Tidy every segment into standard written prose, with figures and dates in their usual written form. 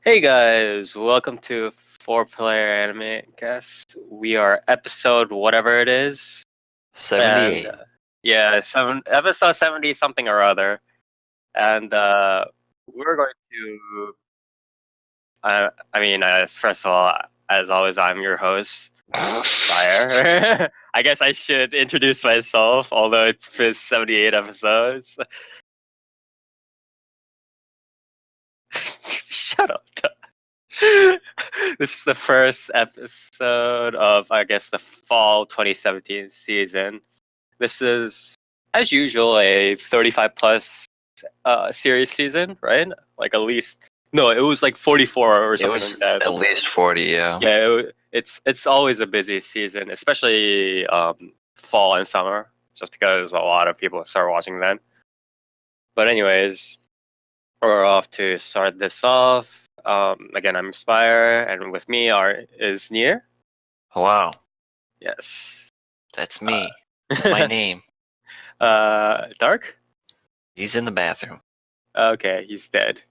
Hey guys, welcome to 4PlayerAnimecast. We are episode whatever it is, and 78. episode 70 something or other, and we're going to. First of all, as always, I'm your host, Fire. I guess I should introduce myself, although it's been 78 episodes. Shut up. This is the first episode of, I guess, the fall 2017 season. This is, as usual, a 35 plus series season, right? Like at least, no, it was like 44 or It something was like that. at least 40, yeah. Yeah, it's always a busy season, especially fall and summer, just because a lot of people start watching then. But anyways, we're off to start this off. Again, I'm Spire, and with me is Nier. Wow, Yes. that's me. My name. Dark. He's in the bathroom. Okay, he's dead.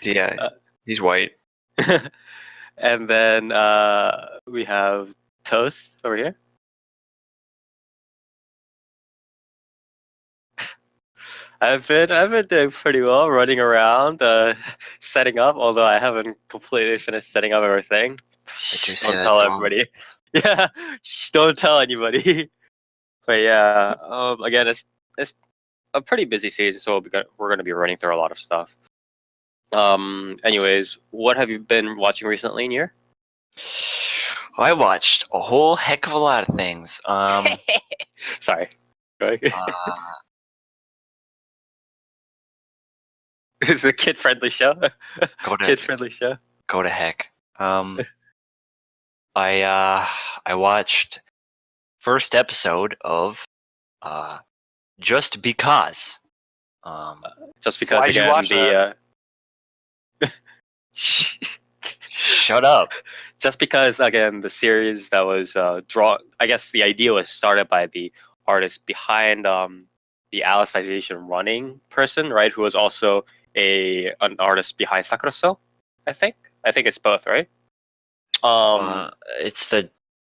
Yeah, he's white. And then we have Toast over here. I've been doing pretty well, running around, setting up. Although I haven't completely finished setting up everything. Did you Shh, say don't that tell to all? everybody. Yeah, shh, don't tell anybody. But yeah, again, it's a pretty busy season, so we're gonna be running through a lot of stuff. Anyways, what have you been watching recently in here? I watched a whole heck of a lot of things. Sorry. Go ahead. It's a kid-friendly show. Go to Kid-friendly show. go to heck. I watched first episode of Just Because. Just because Why'd you again watch that? Shut up. Just because again the series that was drawn. I guess the idea was started by the artist behind the Alicization running person, right? Who was also an artist behind Sakuraso. I think it's both, right? It's the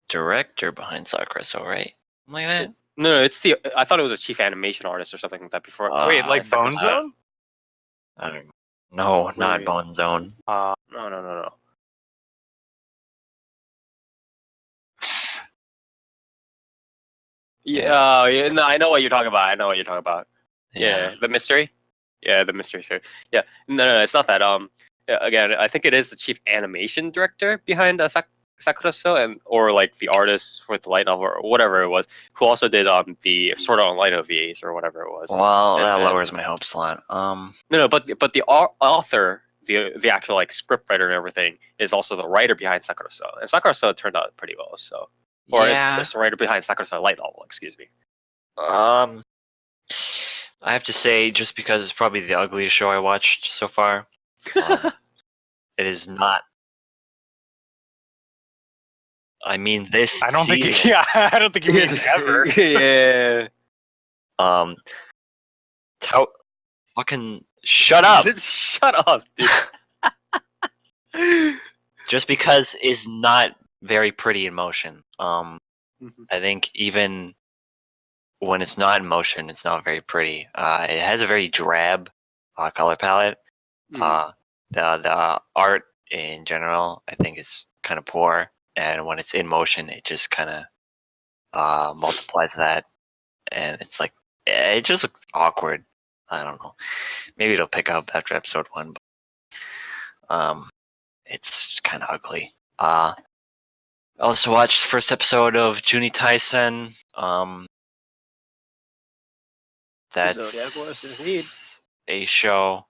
director behind Sakura, so right? Something like that? No, it's the. I thought it was a chief animation artist or something like that before. Wait, like I Bone Zone? don't know. No, not Maybe. Bone Zone. No. Yeah, no, I know what you're talking about. Yeah, the mystery. Yeah, the mystery series. Yeah, no, it's not that. Yeah, again, I think it is the chief animation director behind Sakuraso, and or like the artist with the light novel or whatever it was, who also did the Sword Art Online OVAs or whatever it was. Well, that And- lowers my hopes a lot. No, but the author, the actual like script writer and everything, is also the writer behind Sakuraso, and Sakuraso turned out pretty well. So, or yeah. it's the writer behind Sakuraso light novel. Excuse me. I have to say, just because it's probably the ugliest show I watched so far, it is not. I mean, this I don't season, think. Yeah, I don't think you mean ever. Yeah. fucking shut up. Shut up, dude. Just because is not very pretty in motion. I think even when it's not in motion, it's not very pretty. It has a very drab color palette. The art in general, I think, is kind of poor, and when it's in motion, it just kind of multiplies that, and it's like it just looks awkward. I don't know. Maybe it'll pick up after episode 1, but it's kind of ugly. I also watched the first episode of Juni Taisen. That's a show.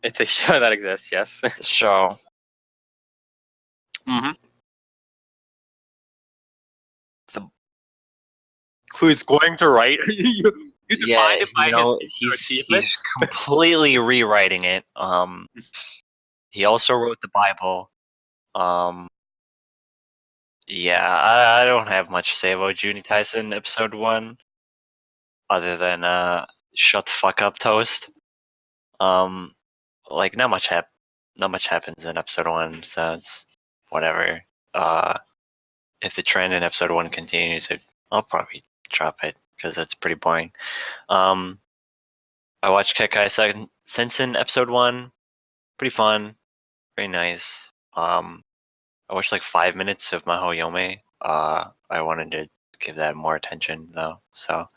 It's a show that exists, yes. The show. Mm-hmm. Who's going to write? you Yeah, define it by his he's achievements? completely rewriting it. He also wrote the Bible. Yeah, I don't have much to say about Juni Tyson episode 1, other than shut the fuck up, Toast. Like not much happens in episode 1, so it's whatever. If the trend in episode 1 continues, I'll probably drop it because that's pretty boring. I watched Kekai Sensen episode 1, pretty fun, very nice. I watched like 5 minutes of Maho Yome. I wanted to give that more attention though, so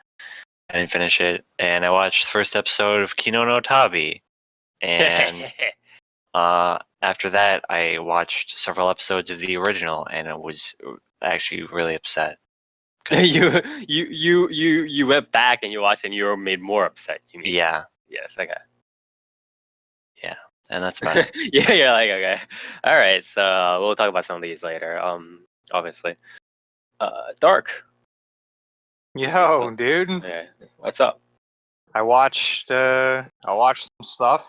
I didn't finish it. And I watched the first episode of Kino no Tabi, and after that, I watched several episodes of the original, and I was actually really upset. You went back and you watched and you were made more upset. You mean? Yeah. Yes. Okay. Yeah, and that's about it. Yeah. You're like okay. All right. So we'll talk about some of these later. Obviously. Dark. Yo, dude. Yeah. What's up? I watched some stuff.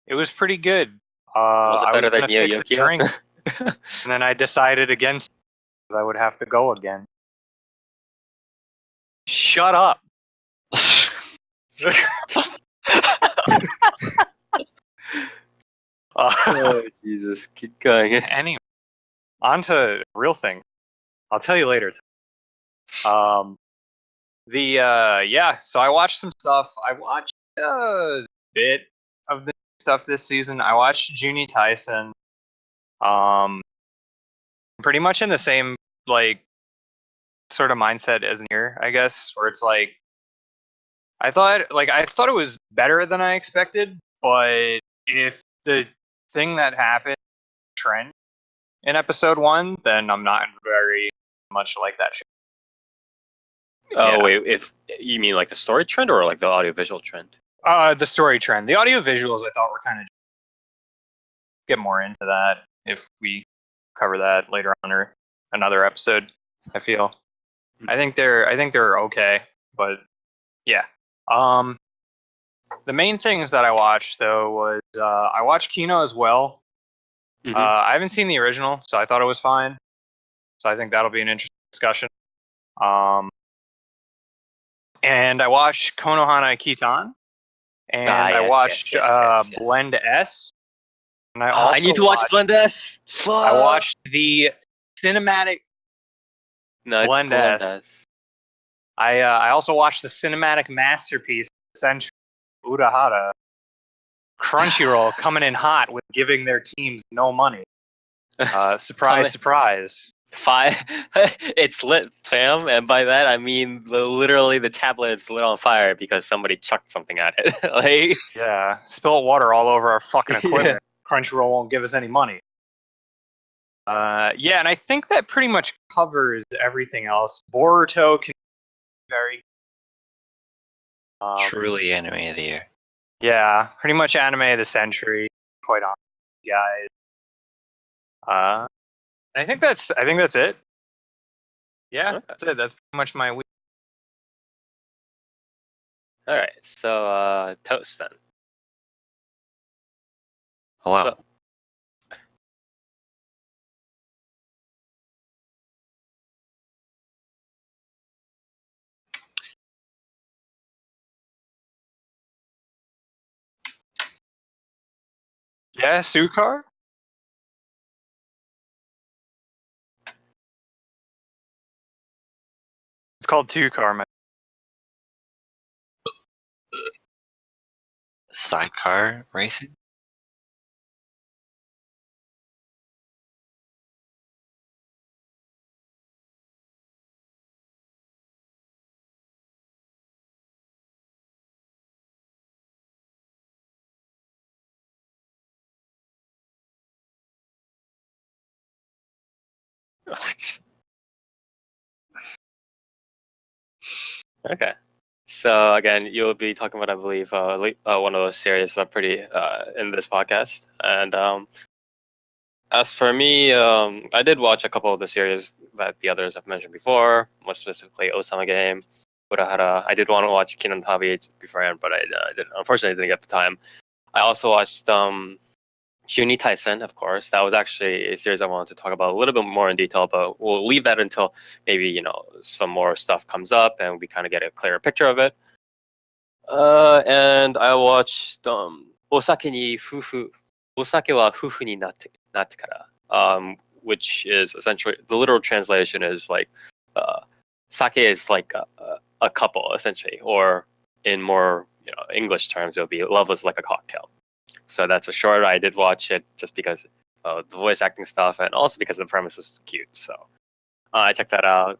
It was pretty good. Was it I better was than gonna Yo fix a Yokio? drink, and then I decided against it because I would have to go again. Shut up. Oh Jesus! Keep going. Anyway, on to real things. I'll tell you later. So I watched some stuff. I watched a bit of the stuff this season. I watched Juni Tyson. Pretty much in the same like sort of mindset as Nier, I guess, where it's like I thought it was better than I expected, but if the thing that happened trend in episode 1, then I'm not very much like that shit. Oh Yeah. wait, if you mean like the story trend or like the audiovisual trend? The story trend. The audio visuals I thought were kind of get more into that if we cover that later on or another episode. I feel. I think they're okay, but yeah. The main things that I watched though was I watched Kino as well. Mhm. I haven't seen the original, so I thought it was fine. So I think that'll be an interesting discussion. And I watched Konohana Kitan, and I yes, watched yes. Blend S, and I I also need to watch Blend S. I watched the cinematic No, it's Blend Blend S. S. I also watched the cinematic masterpiece of the century, Urahara. Crunchyroll coming in hot with giving their teams no money. Surprise, surprise. It's lit, fam, and by that I mean literally the tablet's lit on fire because somebody chucked something at it. Like, Yeah, spilt water all over our fucking equipment. Crunchyroll won't give us any money. And I think that pretty much covers everything else. Boruto can be very Truly anime of the year. yeah, pretty much anime of the century. Quite honest, guys. I think that's it. Yeah, Okay. that's it. That's pretty much my week. all right, so toast then. Hello. So, Yeah, Sukar. It's called Two-Car, man. Sidecar racing? okay. So again, you'll be talking about, I believe, one of those series that are pretty in this podcast. And as for me, I did watch a couple of the series that the others have mentioned before, more specifically Osama Game, Urahara. I did want to watch Kinan Tabi beforehand, but I didn't, unfortunately didn't get the time. I also watched Juni Taisen, of course. That was actually a series I wanted to talk about a little bit more in detail, but we'll leave that until maybe some more stuff comes up and we kind of get a clearer picture of it. And I watched Osake wa fufu ni natte kara, which is essentially the literal translation is like sake is like a couple essentially, or in more English terms, it would be love is like a cocktail. So that's a short. I did watch it just because of the voice acting stuff and also because the premise is cute. So I checked that out.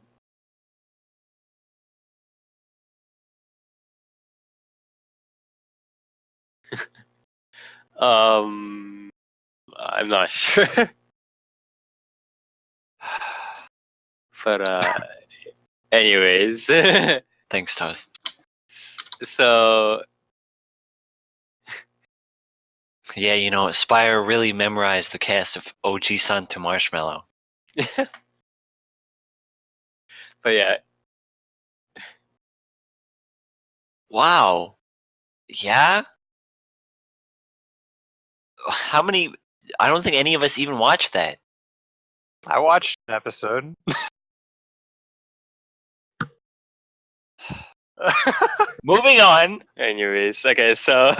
I'm not sure. But anyways. Thanks, Toast. So yeah, Spire really memorized the cast of OG-san to Marshmallow. but yeah. Wow. Yeah? How many? I don't think any of us even watched that. I watched an episode. Moving on. Anyways, okay, so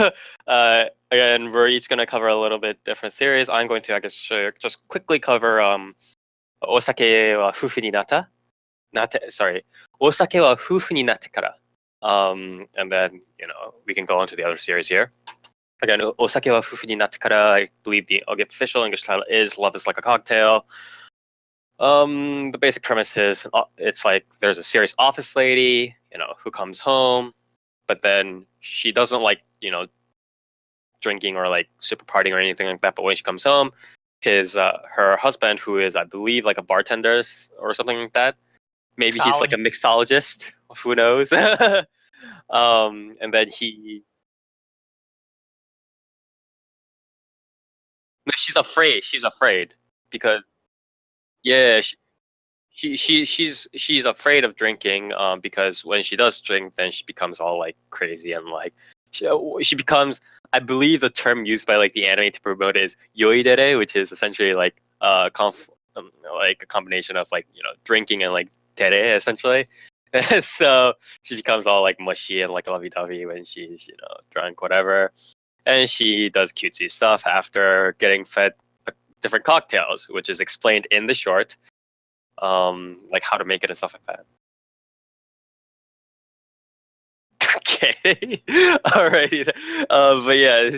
again, we're each gonna cover a little bit different series. I'm going to, I guess, just quickly cover Osake wa fufu ni sorry, Osake wa fufu ni natte kara. And then we can go on to the other series here. Again, Osake wa fufu ni natte kara. I believe the official English title is Love is Like a Cocktail. The basic premise is it's like there's a serious office lady, who comes home, but then she doesn't like, drinking or like super partying or anything like that. But when she comes home, her husband, who is I believe like a bartender or something like that, maybe he's like a mixologist, who knows? And then no, she's afraid because yeah, she's afraid of drinking because when she does drink, then she becomes all like crazy and like she becomes, I believe the term used by like the anime to promote it is yoidere, which is essentially like like a combination of like drinking and like tere essentially. So she becomes all like mushy and like lovey-dovey when she's drunk, whatever, and she does cutesy stuff after getting fed different cocktails, which is explained in the short, like how to make it and stuff like that. Okay, alrighty. But yeah,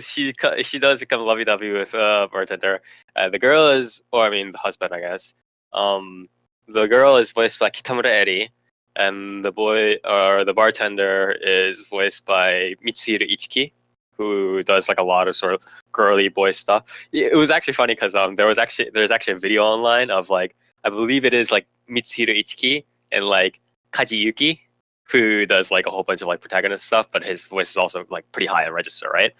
she does become lovey-dovey with bartender. The girl is, or I mean, the husband, I guess. The girl is voiced by Kitamura Eri, and the boy or the bartender is voiced by Mitsuhiro Ichiki, who does like a lot of sort of girly boy stuff. It was actually funny because there's actually a video online of like, I believe it is like Mitsuhiro Ichiki and like Kaji Yuki, who does like a whole bunch of like protagonist stuff, but his voice is also like pretty high in register, right?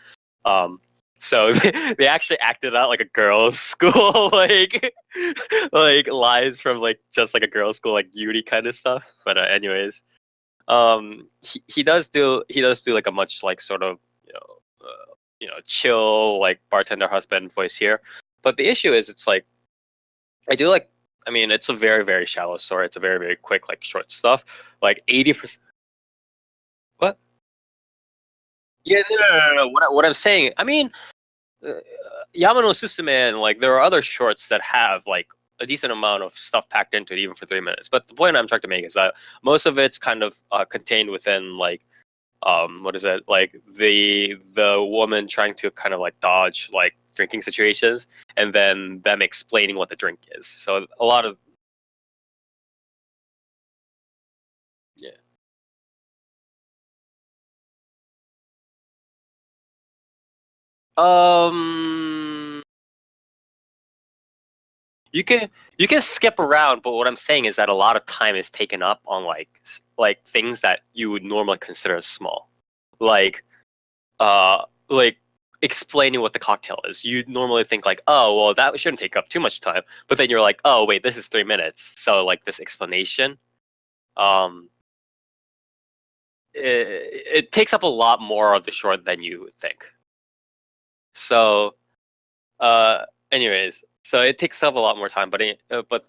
So they actually acted out like a girls' school, like lines from like just like a girls' school, like Yuri kind of stuff. But anyways, he does do like a much like sort of chill like bartender husband voice here. But the issue is, it's like I do like. I mean, it's a very very shallow story. It's a very very quick like short stuff. Like 80%. What? Yeah, no. What I'm saying, I mean, uh, Yamano Susume, and like there are other shorts that have like a decent amount of stuff packed into it, even for 3 minutes. But the point I'm trying to make is that most of it's kind of contained within like what is it, like the woman trying to kind of like dodge like drinking situations, and then them explaining what the drink is. So a lot of yeah. Um, You can you can skip around, but what I'm saying is that a lot of time is taken up on like things that you would normally consider as small, like like explaining what the cocktail is. You'd normally think like, oh well, that shouldn't take up too much time, but then you're like, oh wait, this is 3 minutes, so like this explanation, um, it takes up a lot more of the short than you would think. So Anyways, so it takes up a lot more time, but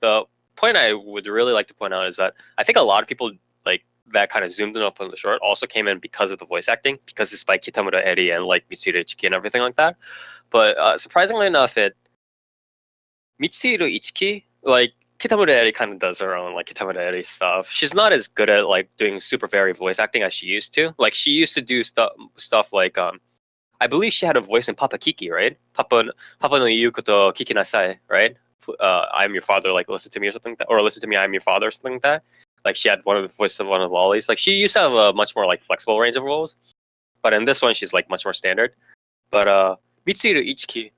the point I would really like to point out is that I think a lot of people like that kind of zoomed in up on the short also came in because of the voice acting, because it's by Kitamura Eri and like Mitsuhiro Ichiki and everything like that. But surprisingly enough, Mitsuhiro Ichiki, like Kitamura Eri kind of does her own like Kitamura Eri stuff. She's not as good at like doing super very voice acting as she used to. Like she used to do stuff like I believe she had a voice in Papa Kiki, right? Papa no Yukoto Kiki Nasai, right? I'm your father, like listen to me or something like that, or listen to me, I'm your father or something like that. Like she had one of the voices of one of the lollies. Like she used to have a much more like flexible range of roles, but in this one she's like much more standard. But Mitsuhiro Ichiki,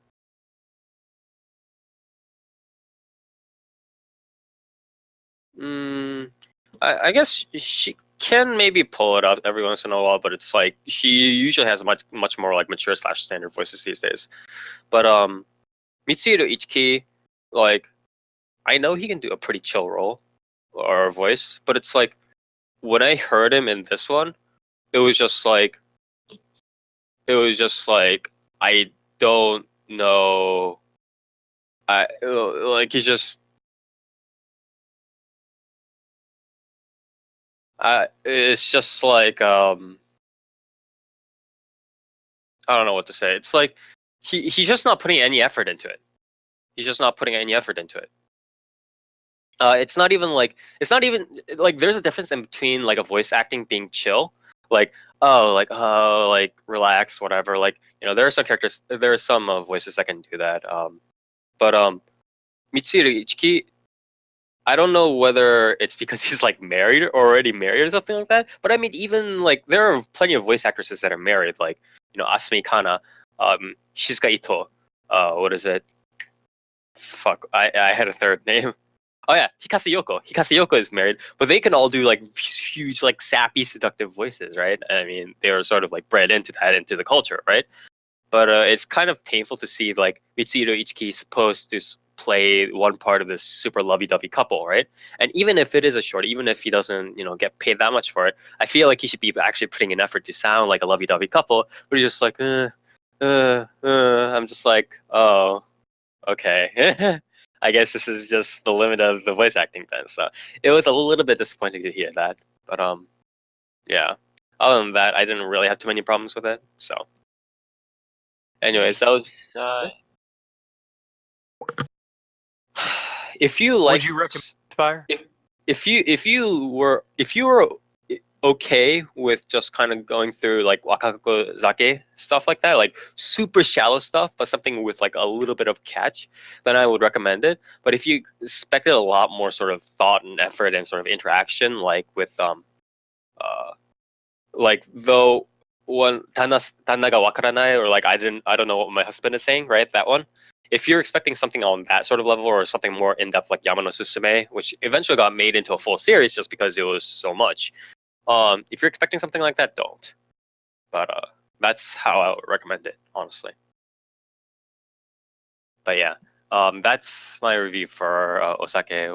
I guess she can maybe pull it up every once in a while, but it's like she usually has much more like mature slash standard voices these days. But Mitsuhiro Ichiki, like I know he can do a pretty chill role or voice, but it's like when I heard him in this one, it was just like I don't know. I like he's just it's just like I don't know what to say. It's like he's just not putting any effort into it. He's just not putting any effort into it. It's not even like there's a difference in between like a voice acting being chill, like like relax, whatever. Like there are some characters, there are some voices that can do that. But Mitsuhiro Ichiki, I don't know whether it's because he's like married or already married or something like that. But I mean, even like there are plenty of voice actresses that are married, like Asumi Kana, Shizuka Ito. What is it? Fuck, I had a third name. Oh yeah, Hikase Yoko. Hikase Yoko is married, but they can all do like huge, like sappy, seductive voices, right? I mean, they were sort of like bred into that, into the culture, right? But it's kind of painful to see like Mitsuhiro Ichiki is supposed to play one part of this super lovey-dovey couple, right? And even if it is a short, even if he doesn't, get paid that much for it, I feel like he should be actually putting an effort to sound like a lovey-dovey couple. But he's just like, I'm just like, oh, okay. I guess this is just the limit of the voice acting then. So it was a little bit disappointing to hear that. But yeah. Other than that, I didn't really have too many problems with it. So anyways, that was if you like Would you recommend Spire? if you were okay with just kind of going through like wakako zake stuff like that, like super shallow stuff, but something with like a little bit of catch, then I would recommend it. But if you expected a lot more sort of thought and effort and sort of interaction, like with like though one Tanna ga wakaranai, or like I don't know what my husband is saying, right? That one. If you're expecting something on that sort of level or something more in depth like Yamano Susume, which eventually got made into a full series just because it was so much, if you're expecting something like that, don't. But that's how I would recommend it, honestly. But yeah, that's my review for Osake.